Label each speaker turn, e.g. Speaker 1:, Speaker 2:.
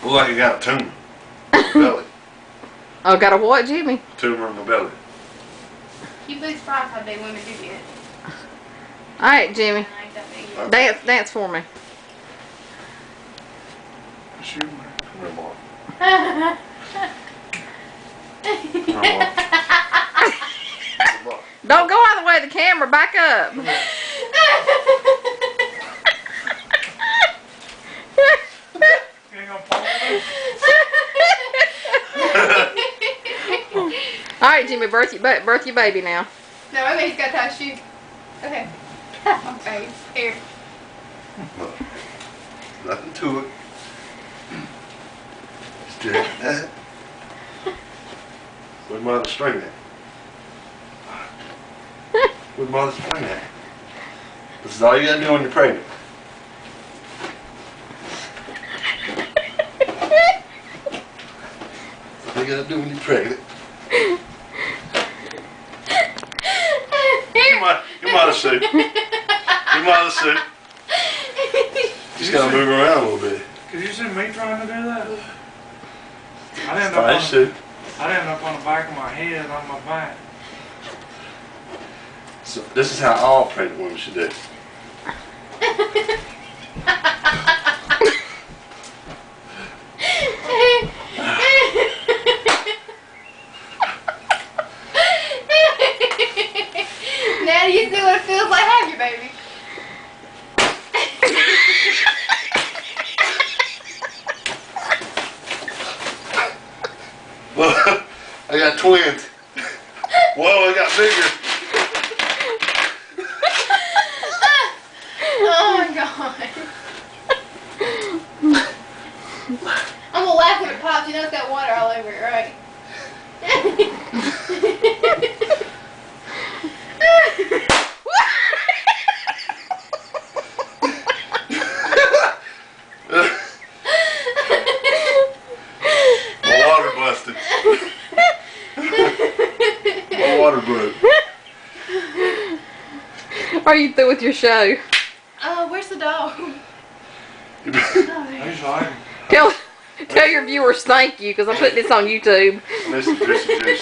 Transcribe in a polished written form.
Speaker 1: Look like I got a tumor in my belly.
Speaker 2: Oh, got a what, Jimmy?
Speaker 1: Tumor in my belly.
Speaker 3: You'd be surprised how big women do get.
Speaker 2: All right, Jimmy.
Speaker 3: I ain't that big.
Speaker 2: Dance for me.
Speaker 1: Shoot me. Come on.
Speaker 2: Don't go out of the way of the camera. Back up.
Speaker 4: You ain't gonna fall over?
Speaker 2: All right, Jimmy, birth your baby now.
Speaker 3: No, I mean he's got to tie his shoes. Okay. Okay, here.
Speaker 1: Nothing to it. Just drag that. Where's my other string at? Where's my other string at? This is all you gotta do when you're pregnant. That's all you gotta do when you're pregnant. Your mother suit. Your mother suit. Just gotta move around a little bit.
Speaker 4: Could you see me trying to do that? I'd end
Speaker 1: Fine suit.
Speaker 4: up on the back of my head on my back.
Speaker 1: So this is how all pregnant women should do.
Speaker 3: Now you see what it feels like having your baby.
Speaker 1: Well, I got twins. Whoa, I got bigger.
Speaker 3: Oh my god. I'm gonna laugh when it pops. You know it's got water all over it, right?
Speaker 1: My water busted. My water broke.
Speaker 2: Are you through with your show?
Speaker 3: Oh, where's the dog?
Speaker 4: He's like,
Speaker 2: Tell your viewers thank you, because I'm putting this on YouTube.
Speaker 1: This is juicy.